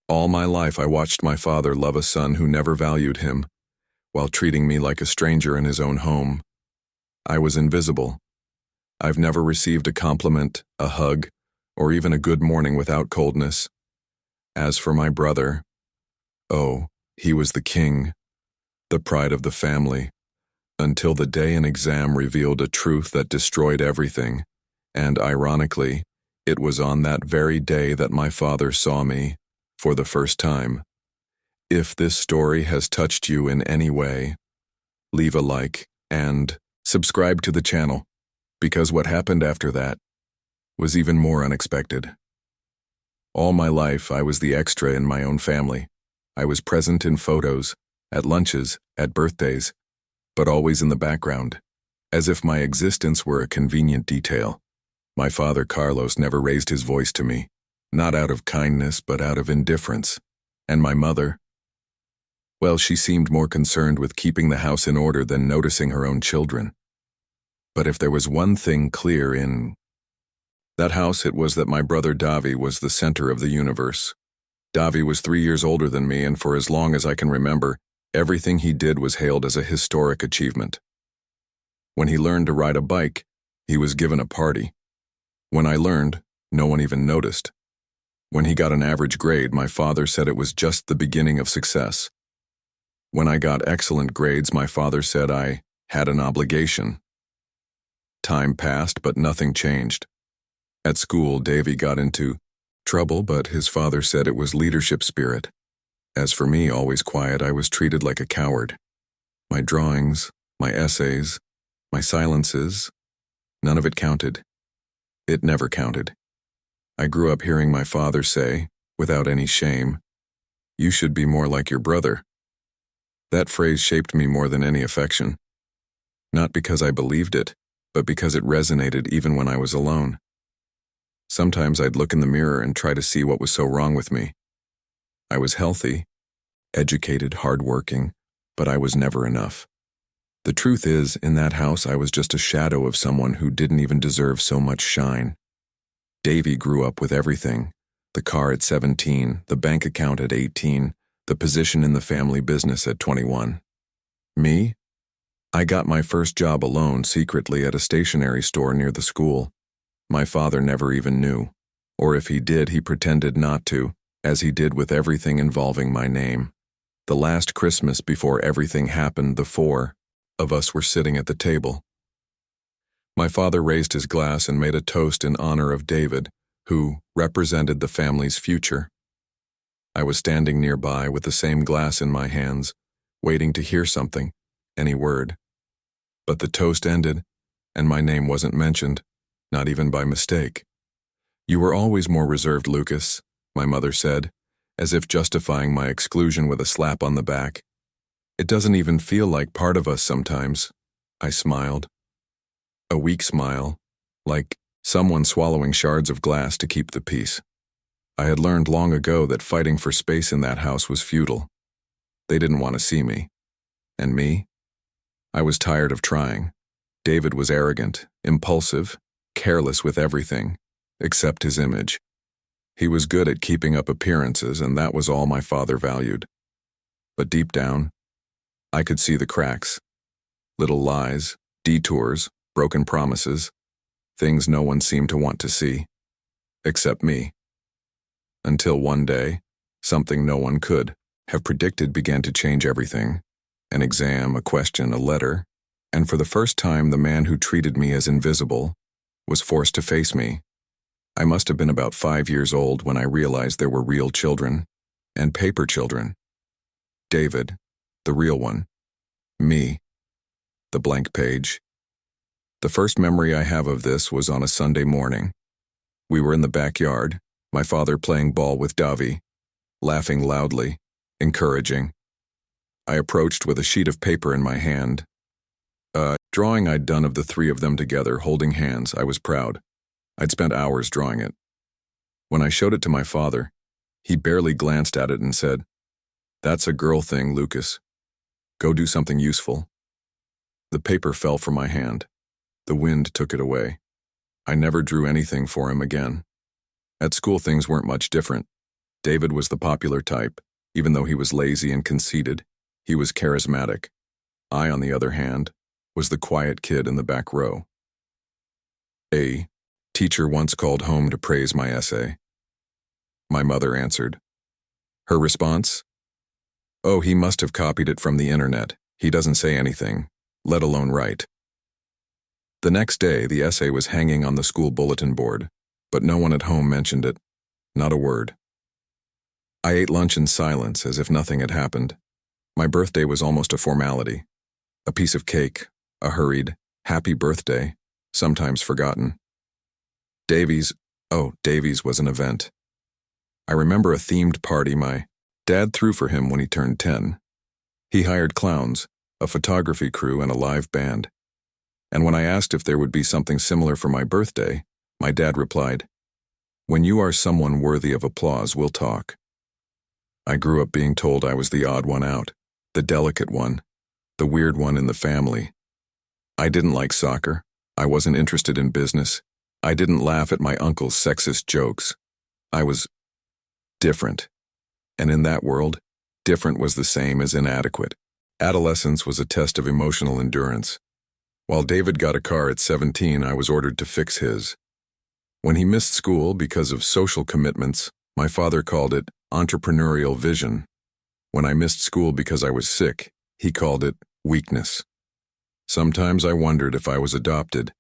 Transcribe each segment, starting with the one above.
All my life I watched my father love a son who never valued him, while treating me like a stranger in his own home. I was invisible. I've never received a compliment, a hug, or even a good morning without coldness. As for my brother, oh, he was the king, the pride of the family, until the day an exam revealed a truth that destroyed everything, and ironically, it was on that very day that my father saw me, for the first time. If this story has touched you in any way, leave a like and subscribe to the channel, because what happened after that was even more unexpected. All my life I was the extra in my own family. I was present in photos, at lunches, at birthdays, but always in the background, as if my existence were a convenient detail. My father Carlos never raised his voice to me, not out of kindness but out of indifference. And my mother, well, she seemed more concerned with keeping the house in order than noticing her own children. But if there was one thing clear in that house, it was that my brother Davi was the center of the universe. Davi was 3 years older than me, and for as long as I can remember, everything he did was hailed as a historic achievement. When he learned to ride a bike, he was given a party. When I learned, no one even noticed. When he got an average grade, my father said it was just the beginning of success. When I got excellent grades, my father said I had an obligation. Time passed, but nothing changed. At school, Davy got into trouble, but his father said it was leadership spirit. As for me, always quiet, I was treated like a coward. My drawings, my essays, my silences, none of it counted. It never counted. I grew up hearing my father say, without any shame, "You should be more like your brother." That phrase shaped me more than any affection. Not because I believed it, but because it resonated even when I was alone. Sometimes I'd look in the mirror and try to see what was so wrong with me. I was healthy, educated, hardworking, but I was never enough. The truth is, in that house I was just a shadow of someone who didn't even deserve so much shine. Davy grew up with everything: the car at 17, the bank account at 18, the position in the family business at 21. Me? I got my first job alone, secretly, at a stationery store near the school. My father never even knew, or if he did, he pretended not to, as he did with everything involving my name. The last Christmas before everything happened, the four of us were sitting at the table. My father raised his glass and made a toast in honor of David, who represented the family's future. I was standing nearby with the same glass in my hands, waiting to hear something, any word. But the toast ended, and my name wasn't mentioned, not even by mistake. "You were always more reserved, Lucas," my mother said, as if justifying my exclusion with a slap on the back. "It doesn't even feel like part of us sometimes." I smiled. A weak smile, like someone swallowing shards of glass to keep the peace. I had learned long ago that fighting for space in that house was futile. They didn't want to see me. And me? I was tired of trying. David was arrogant, impulsive, careless with everything, except his image. He was good at keeping up appearances, and that was all my father valued. But deep down, I could see the cracks. Little lies, detours, broken promises, things no one seemed to want to see. Except me. Until one day, something no one could have predicted began to change everything. An exam, a question, a letter, and for the first time the man who treated me as invisible was forced to face me. I must have been about 5 years old when I realized there were real children, and paper children. David, the real one. Me, the blank page. The first memory I have of this was on a Sunday morning. We were in the backyard, my father playing ball with Davi, laughing loudly, encouraging. I approached with a sheet of paper in my hand. Drawing I'd done of the three of them together, holding hands. I was proud. I'd spent hours drawing it. When I showed it to my father, he barely glanced at it and said, "That's a girl thing, Lucas. Go do something useful." The paper fell from my hand. The wind took it away. I never drew anything for him again. At school things weren't much different. David was the popular type. Even though he was lazy and conceited, he was charismatic. I, on the other hand, was the quiet kid in the back row. A teacher once called home to praise my essay. My mother answered. Her response? Oh, he must have copied it from the internet. He doesn't say anything, let alone write. The next day, the essay was hanging on the school bulletin board, but no one at home mentioned it. Not a word. I ate lunch in silence as if nothing had happened. My birthday was almost a formality. A piece of cake, a hurried, happy birthday, sometimes forgotten. Davies was an event. I remember a themed party my dad threw for him when he turned 10. He hired clowns, a photography crew, and a live band. And when I asked if there would be something similar for my birthday, my dad replied, "When you are someone worthy of applause, we'll talk." I grew up being told I was the odd one out, the delicate one, the weird one in the family. I didn't like soccer. I wasn't interested in business. I didn't laugh at my uncle's sexist jokes. I was different. And in that world, different was the same as inadequate. Adolescence was a test of emotional endurance. While David got a car at 17, I was ordered to fix his. When he missed school because of social commitments, my father called it entrepreneurial vision. When I missed school because I was sick, he called it weakness. Sometimes I wondered if I was adopted,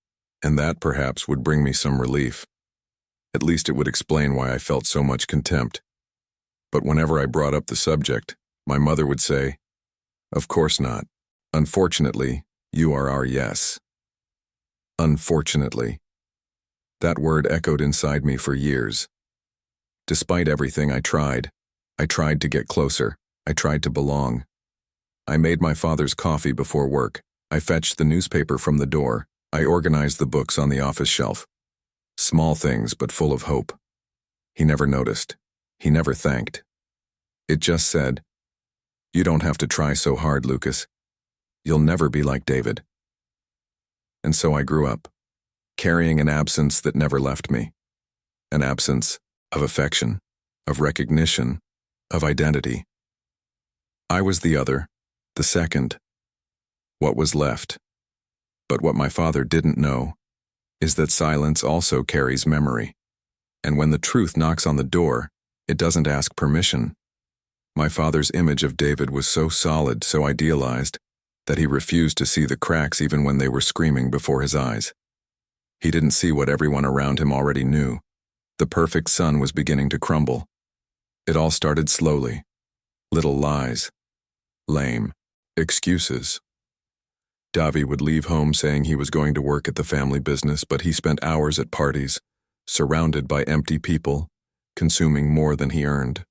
and that perhaps would bring me some relief. At least it would explain why I felt so much contempt. But whenever I brought up the subject, my mother would say, "Of course not. Unfortunately, you are our yes." Unfortunately. That word echoed inside me for years. Despite everything, I tried. I tried to get closer. I tried to belong. I made my father's coffee before work. I fetched the newspaper from the door. I organized the books on the office shelf. Small things, but full of hope. He never noticed. He never thanked. It just said, "You don't have to try so hard, Lucas. You'll never be like David." And so I grew up, carrying an absence that never left me. An absence of affection, of recognition, of identity. I was the other, the second. What was left? But what my father didn't know is that silence also carries memory. And when the truth knocks on the door, it doesn't ask permission. My father's image of David was so solid, so idealized, that he refused to see the cracks even when they were screaming before his eyes. He didn't see what everyone around him already knew. The perfect sun was beginning to crumble. It all started slowly. Little lies. Lame. Excuses. Davi would leave home saying he was going to work at the family business, but he spent hours at parties, surrounded by empty people, consuming more than he earned.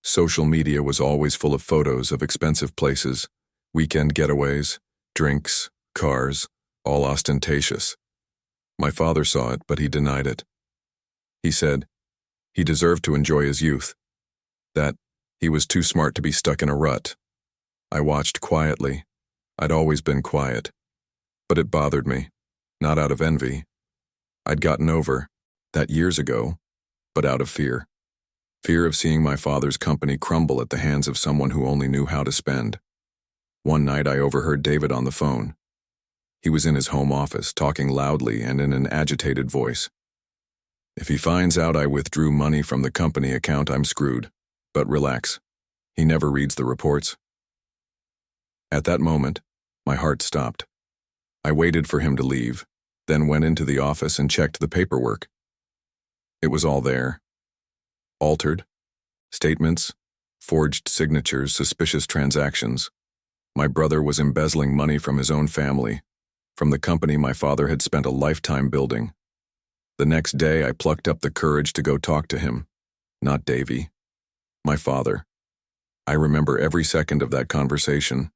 Social media was always full of photos of expensive places, weekend getaways, drinks, cars, all ostentatious. My father saw it, but he denied it. He said he deserved to enjoy his youth, that he was too smart to be stuck in a rut. I watched quietly. I'd always been quiet, but it bothered me, not out of envy. I'd gotten over that years ago, but out of fear. Fear of seeing my father's company crumble at the hands of someone who only knew how to spend. One night I overheard David on the phone. He was in his home office, talking loudly and in an agitated voice. "If he finds out I withdrew money from the company account, I'm screwed. But relax. He never reads the reports." At that moment, my heart stopped. I waited for him to leave, then went into the office and checked the paperwork. It was all there. Altered. Statements. Forged signatures, suspicious transactions. My brother was embezzling money from his own family, from the company my father had spent a lifetime building. The next day, I plucked up the courage to go talk to him. Not Davy. My father. I remember every second of that conversation.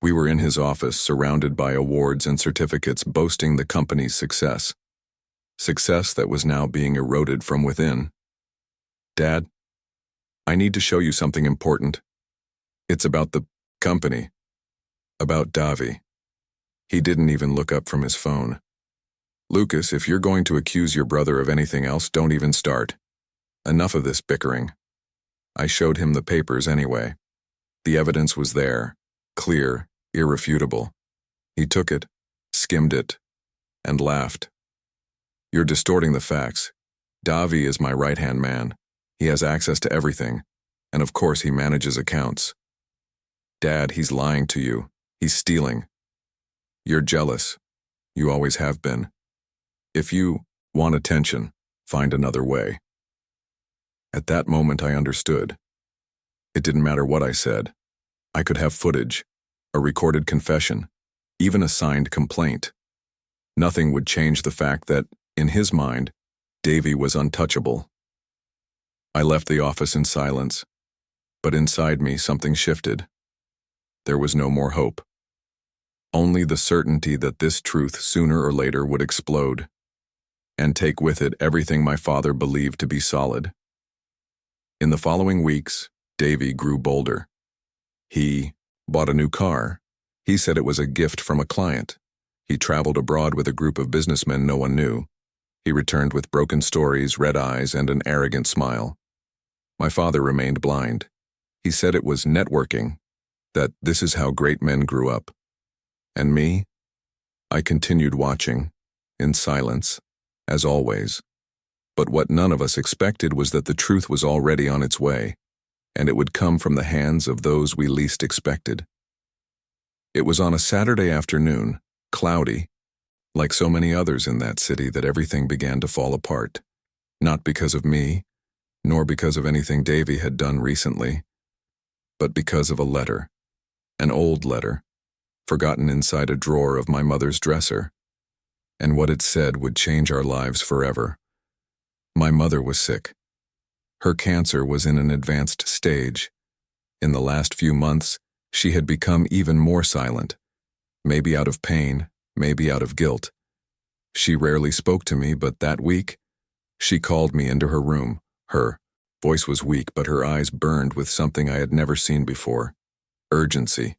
We were in his office, surrounded by awards and certificates boasting the company's success. Success that was now being eroded from within. "Dad, I need to show you something important. It's about the company. About Davi." He didn't even look up from his phone. "Lucas, if you're going to accuse your brother of anything else, don't even start. Enough of this bickering." I showed him the papers anyway. The evidence was there, clear, irrefutable. He took it, skimmed it, and laughed. "You're distorting the facts. Davi is my right-hand man. He has access to everything, and of course he manages accounts. Dad, he's lying to you. He's stealing. You're jealous. You always have been. If you want attention, find another way." At that moment I understood. It didn't matter what I said. I could have footage, a recorded confession, even a signed complaint. Nothing would change the fact that, in his mind, Davy was untouchable. I left the office in silence, but inside me something shifted. There was no more hope. Only the certainty that this truth sooner or later would explode, and take with it everything my father believed to be solid. In the following weeks, Davy grew bolder. He bought a new car. He said it was a gift from a client. He traveled abroad with a group of businessmen no one knew. He returned with broken stories, red eyes, and an arrogant smile. My father remained blind. He said it was networking, that this is how great men grew up. And me? I continued watching, in silence, as always. But what none of us expected was that the truth was already on its way, and it would come from the hands of those we least expected. It was on a Saturday afternoon, cloudy, like so many others in that city, that everything began to fall apart. Not because of me, nor because of anything Davy had done recently, but because of a letter, an old letter, forgotten inside a drawer of my mother's dresser, and what it said would change our lives forever. My mother was sick. Her cancer was in an advanced stage. In the last few months, she had become even more silent, maybe out of pain, maybe out of guilt. She rarely spoke to me, but that week, she called me into her room. Her voice was weak, but her eyes burned with something I had never seen before: urgency.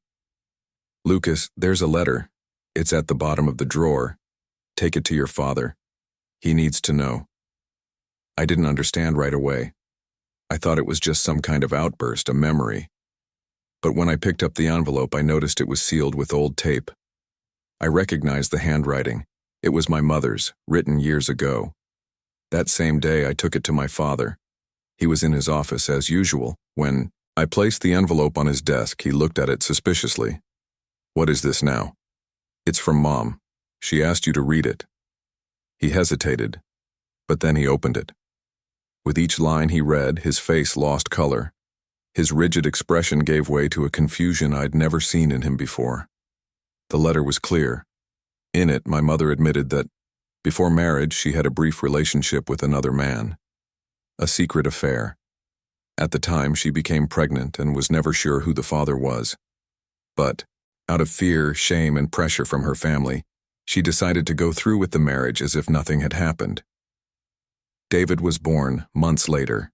"Lucas, there's a letter. It's at the bottom of the drawer. Take it to your father. He needs to know." I didn't understand right away. I thought it was just some kind of outburst, a memory. But when I picked up the envelope, I noticed it was sealed with old tape. I recognized the handwriting. It was my mother's, written years ago. That same day, I took it to my father. He was in his office as usual. When I placed the envelope on his desk, he looked at it suspiciously. "What is this now?" "It's from Mom. She asked you to read it." He hesitated, but then he opened it. With each line he read, his face lost color. His rigid expression gave way to a confusion I'd never seen in him before. The letter was clear. In it, my mother admitted that, before marriage, she had a brief relationship with another man. A secret affair. At the time, she became pregnant and was never sure who the father was. But, out of fear, shame, and pressure from her family, she decided to go through with the marriage as if nothing had happened. David was born months later,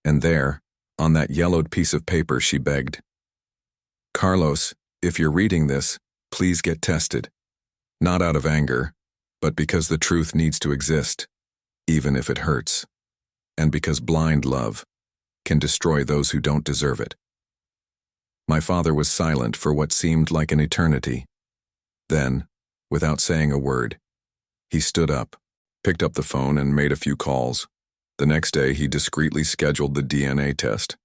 and there, on that yellowed piece of paper, she begged, "Carlos, if you're reading this, please get tested. Not out of anger, but because the truth needs to exist, even if it hurts, and because blind love can destroy those who don't deserve it." My father was silent for what seemed like an eternity. Then, without saying a word, he stood up, picked up the phone, and made a few calls. The next day, he discreetly scheduled the DNA test.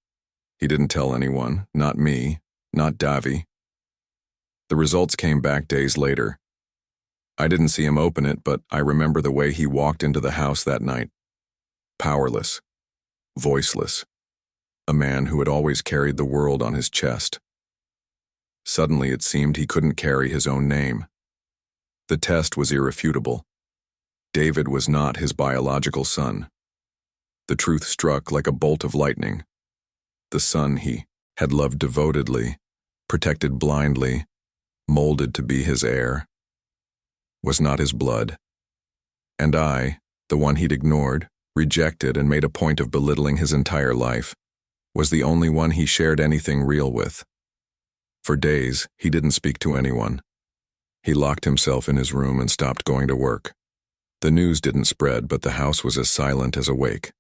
He didn't tell anyone, not me, not Davi. The results came back days later. I didn't see him open it, but I remember the way he walked into the house that night. Powerless, voiceless, a man who had always carried the world on his chest. Suddenly it seemed he couldn't carry his own name. The test was irrefutable. David was not his biological son. The truth struck like a bolt of lightning. The son he had loved devotedly, protected blindly, molded to be his heir, was not his blood. And I, the one he'd ignored, rejected, and made a point of belittling his entire life, was the only one he shared anything real with. For days, he didn't speak to anyone. He locked himself in his room and stopped going to work. The news didn't spread, but the house was as silent as a wake.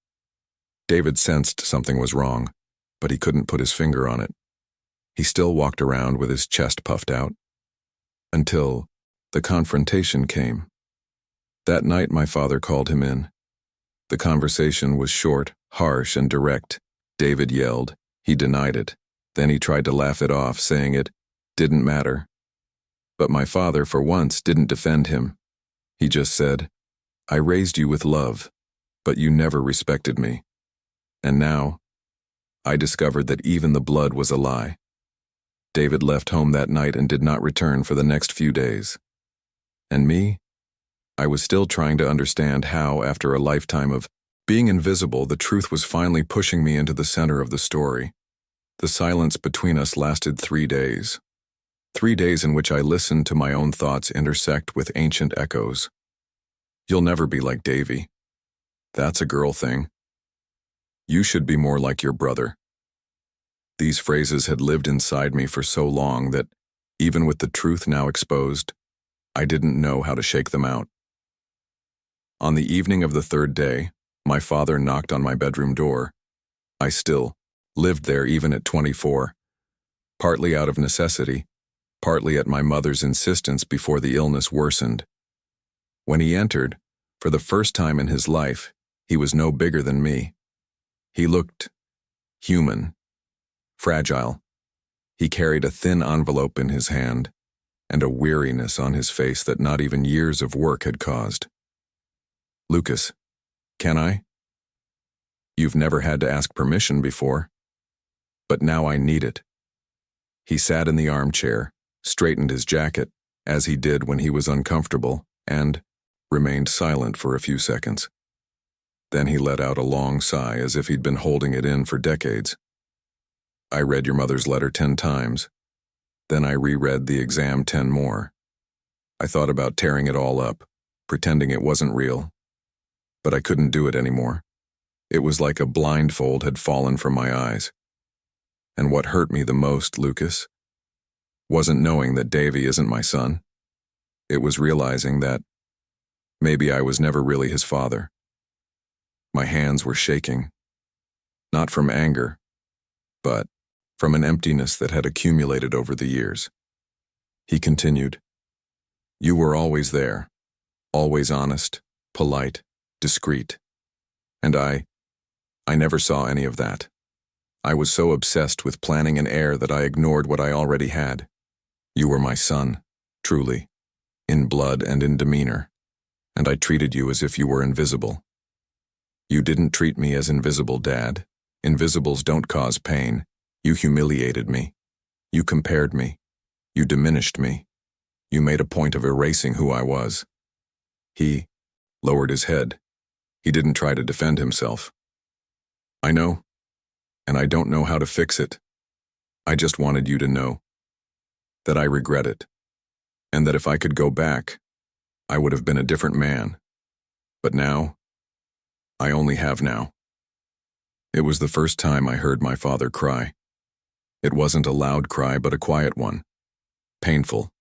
David sensed something was wrong. but he couldn't put his finger on it. He still walked around with his chest puffed out. Until the confrontation came. That night my father called him in. The conversation was short, harsh, and direct. David yelled. He denied it. Then he tried to laugh it off, saying it didn't matter. But my father, for once, didn't defend him. He just said, "I raised you with love, but you never respected me. And now, I discovered that even the blood was a lie." David left home that night and did not return for the next few days. And me? I was still trying to understand how, after a lifetime of being invisible, the truth was finally pushing me into the center of the story. The silence between us lasted 3 days. 3 days in which I listened to my own thoughts intersect with ancient echoes. "You'll never be like Davy. That's a girl thing. You should be more like your brother." These phrases had lived inside me for so long that, even with the truth now exposed, I didn't know how to shake them out. On the evening of the 3rd day, my father knocked on my bedroom door. I still lived there even at 24, partly out of necessity, partly at my mother's insistence before the illness worsened. When he entered, for the first time in his life, he was no bigger than me. He looked human, fragile. He carried a thin envelope in his hand and a weariness on his face that not even years of work had caused. "Lucas, can I? You've never had to ask permission before, but now I need it." He sat in the armchair, straightened his jacket, as he did when he was uncomfortable, and remained silent for a few seconds. Then he let out a long sigh as if he'd been holding it in for decades. "I read your mother's letter 10 times. Then I reread the exam 10 more. I thought about tearing it all up, pretending it wasn't real. But I couldn't do it anymore. It was like a blindfold had fallen from my eyes. And what hurt me the most, Lucas, wasn't knowing that Davy isn't my son. It was realizing that maybe I was never really his father." My hands were shaking, not from anger, but from an emptiness that had accumulated over the years. He continued, "You were always there, always honest, polite, discreet. And I never saw any of that. I was so obsessed with planning an heir that I ignored what I already had. You were my son, truly, in blood and in demeanor, and I treated you as if you were invisible. You didn't treat me as invisible, Dad. Invisibles don't cause pain. You humiliated me. You compared me. You diminished me. You made a point of erasing who I was." He lowered his head. He didn't try to defend himself. "I know, and I don't know how to fix it. I just wanted you to know that I regret it, and that if I could go back, I would have been a different man. But now, I only have now." It was the first time I heard my father cry. It wasn't a loud cry, but a quiet one. Painful,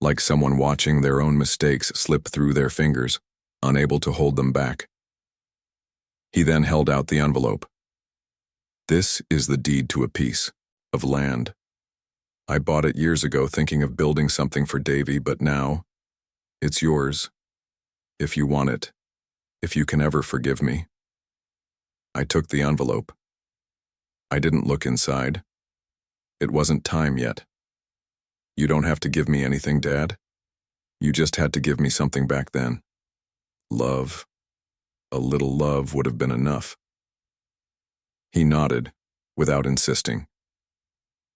like someone watching their own mistakes slip through their fingers, unable to hold them back. He then held out the envelope. "This is the deed to a piece of land. I bought it years ago thinking of building something for Davy, but now, it's yours. If you want it, if you can ever forgive me." I took the envelope. I didn't look inside. It wasn't time yet. "You don't have to give me anything, Dad. You just had to give me something back then. Love. A little love would have been enough." He nodded, without insisting.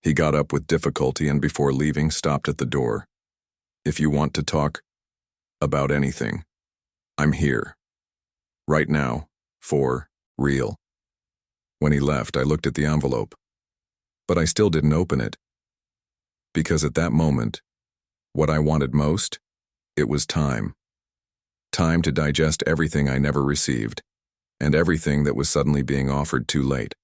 He got up with difficulty and before leaving stopped at the door. "If you want to talk about anything, I'm here. Right now, for real." When he left, I looked at the envelope, but I still didn't open it. Because at that moment, what I wanted most, it was time. Time to digest everything I never received, and everything that was suddenly being offered too late.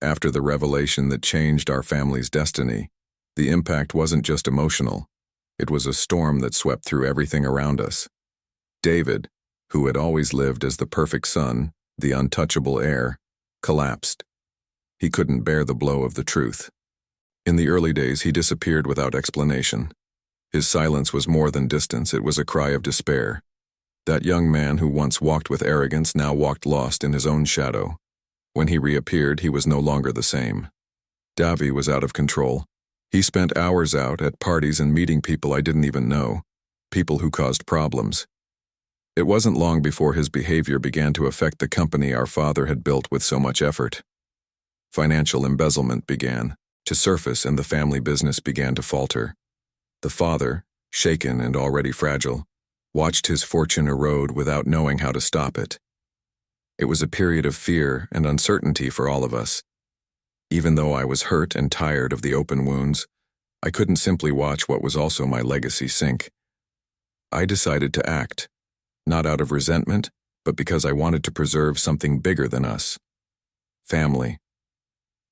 After the revelation that changed our family's destiny, the impact wasn't just emotional. It was a storm that swept through everything around us. David, who had always lived as the perfect son, the untouchable heir, collapsed. He couldn't bear the blow of the truth. In the early days, he disappeared without explanation. His silence was more than distance, it was a cry of despair. That young man who once walked with arrogance now walked lost in his own shadow. When he reappeared, he was no longer the same. Davy was out of control. He spent hours out at parties and meeting people I didn't even know, people who caused problems. It wasn't long before his behavior began to affect the company our father had built with so much effort. Financial embezzlement began to surface and the family business began to falter. The father, shaken and already fragile, watched his fortune erode without knowing how to stop it. It was a period of fear and uncertainty for all of us. Even though I was hurt and tired of the open wounds, I couldn't simply watch what was also my legacy sink. I decided to act, not out of resentment, but because I wanted to preserve something bigger than us. Family.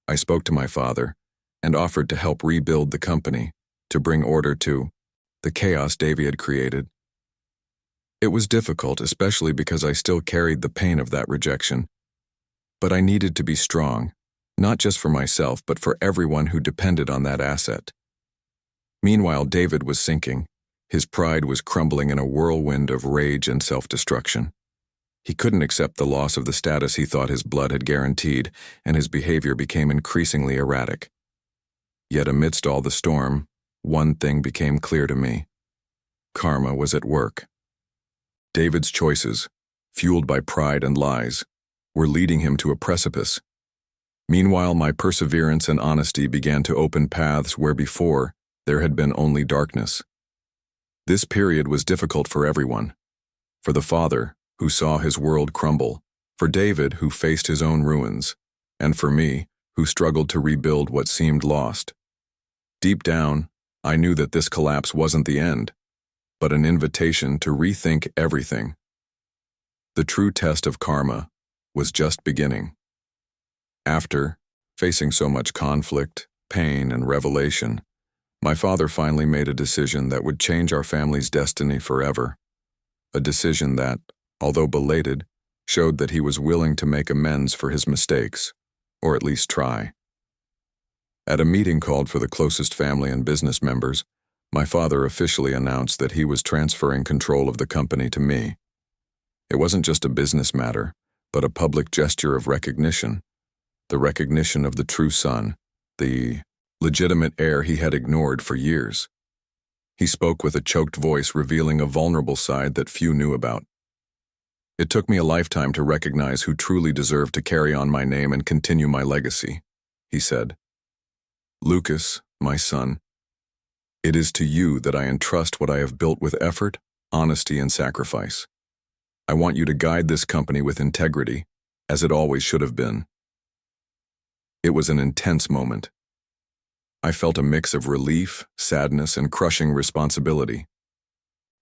I spoke to my father and offered to help rebuild the company, to bring order to the chaos Davy had created. It was difficult, especially because I still carried the pain of that rejection. But I needed to be strong, not just for myself, but for everyone who depended on that asset. Meanwhile, David was sinking. His pride was crumbling in a whirlwind of rage and self-destruction. He couldn't accept the loss of the status he thought his blood had guaranteed, and his behavior became increasingly erratic. Yet amidst all the storm, one thing became clear to me. Karma was at work. David's choices, fueled by pride and lies, were leading him to a precipice. Meanwhile, my perseverance and honesty began to open paths where before there had been only darkness. This period was difficult for everyone. For the father, who saw his world crumble, for David, who faced his own ruins, and for me, who struggled to rebuild what seemed lost. Deep down, I knew that this collapse wasn't the end, but an invitation to rethink everything. The true test of karma was just beginning. After facing so much conflict, pain, and revelation, my father finally made a decision that would change our family's destiny forever. A decision that, although belated, showed that he was willing to make amends for his mistakes, or at least try. At a meeting called for the closest family and business members, my father officially announced that he was transferring control of the company to me. It wasn't just a business matter, but a public gesture of recognition, the recognition of the true son, the legitimate heir he had ignored for years. He spoke with a choked voice, revealing a vulnerable side that few knew about. It took me a lifetime to recognize who truly deserved to carry on my name and continue my legacy, he said. Lucas, my son, it is to you that I entrust what I have built with effort, honesty, and sacrifice. I want you to guide this company with integrity, as it always should have been. It was an intense moment. I felt a mix of relief, sadness, and crushing responsibility.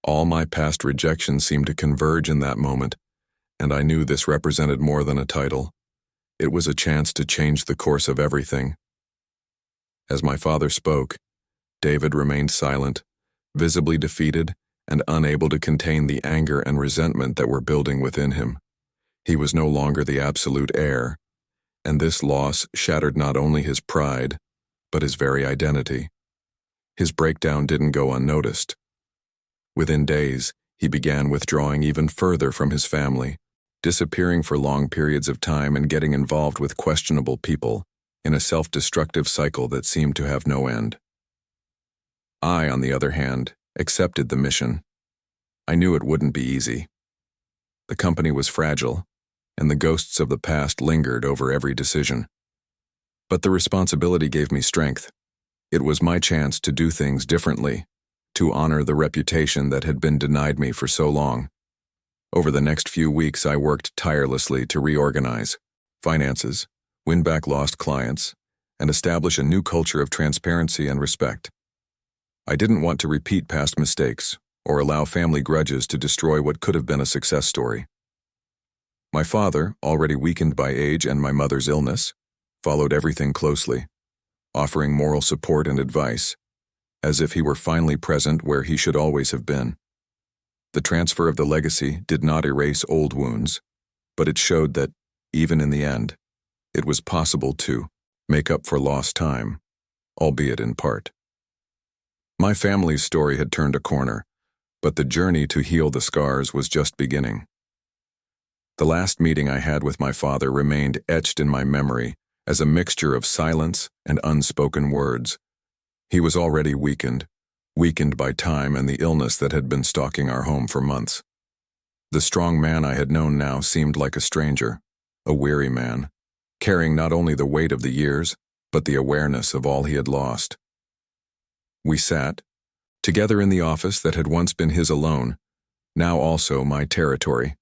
All my past rejections seemed to converge in that moment, and I knew this represented more than a title. It was a chance to change the course of everything. As my father spoke, David remained silent, visibly defeated and unable to contain the anger and resentment that were building within him. He was no longer the absolute heir, and this loss shattered not only his pride, but his very identity. His breakdown didn't go unnoticed. Within days, he began withdrawing even further from his family, disappearing for long periods of time and getting involved with questionable people in a self-destructive cycle that seemed to have no end. I, on the other hand, accepted the mission. I knew it wouldn't be easy. The company was fragile, and the ghosts of the past lingered over every decision. But the responsibility gave me strength. It was my chance to do things differently, to honor the reputation that had been denied me for so long. Over the next few weeks, I worked tirelessly to reorganize finances, win back lost clients, and establish a new culture of transparency and respect. I didn't want to repeat past mistakes or allow family grudges to destroy what could have been a success story. My father, already weakened by age and my mother's illness, followed everything closely, offering moral support and advice, as if he were finally present where he should always have been. The transfer of the legacy did not erase old wounds, but it showed that, even in the end, it was possible to make up for lost time, albeit in part. My family's story had turned a corner, but the journey to heal the scars was just beginning. The last meeting I had with my father remained etched in my memory as a mixture of silence and unspoken words. He was already weakened by time and the illness that had been stalking our home for months. The strong man I had known now seemed like a stranger, a weary man, carrying not only the weight of the years, but the awareness of all he had lost. We sat, together in the office that had once been his alone, now also my territory.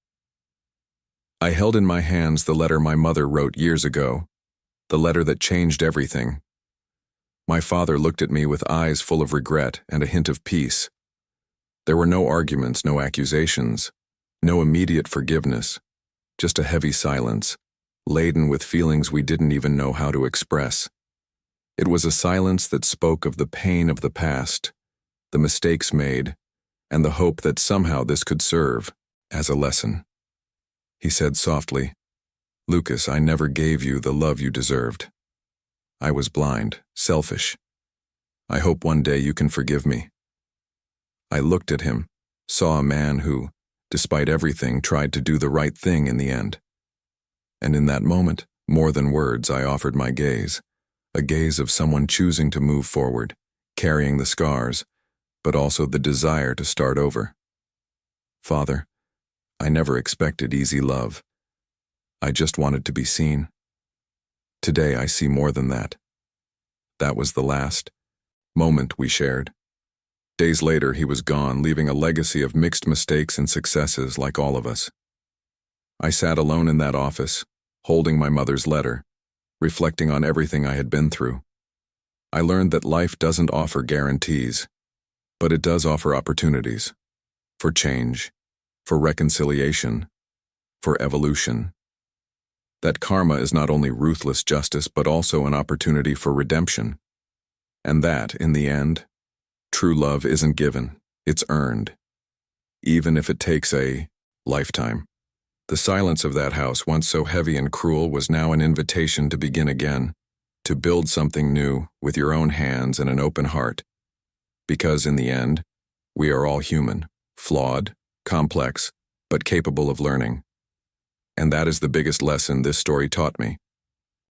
I held in my hands the letter my mother wrote years ago, the letter that changed everything. My father looked at me with eyes full of regret and a hint of peace. There were no arguments, no accusations, no immediate forgiveness, just a heavy silence, laden with feelings we didn't even know how to express. It was a silence that spoke of the pain of the past, the mistakes made, and the hope that somehow this could serve as a lesson. He said softly, "Lucas, I never gave you the love you deserved. I was blind, selfish. I hope one day you can forgive me." I looked at him, saw a man who, despite everything, tried to do the right thing in the end. And in that moment, more than words, I offered my gaze, a gaze of someone choosing to move forward, carrying the scars, but also the desire to start over. "Father, I never expected easy love. I just wanted to be seen. Today I see more than that." That was the last moment we shared. Days later, he was gone, leaving a legacy of mixed mistakes and successes like all of us. I sat alone in that office, holding my mother's letter, reflecting on everything I had been through. I learned that life doesn't offer guarantees, but it does offer opportunities for change, for reconciliation, for evolution. That karma is not only ruthless justice, but also an opportunity for redemption. And that, in the end, true love isn't given, it's earned, even if it takes a lifetime. The silence of that house, once so heavy and cruel, was now an invitation to begin again, to build something new with your own hands and an open heart. Because in the end, we are all human, flawed, complex, but capable of learning. And that is the biggest lesson this story taught me.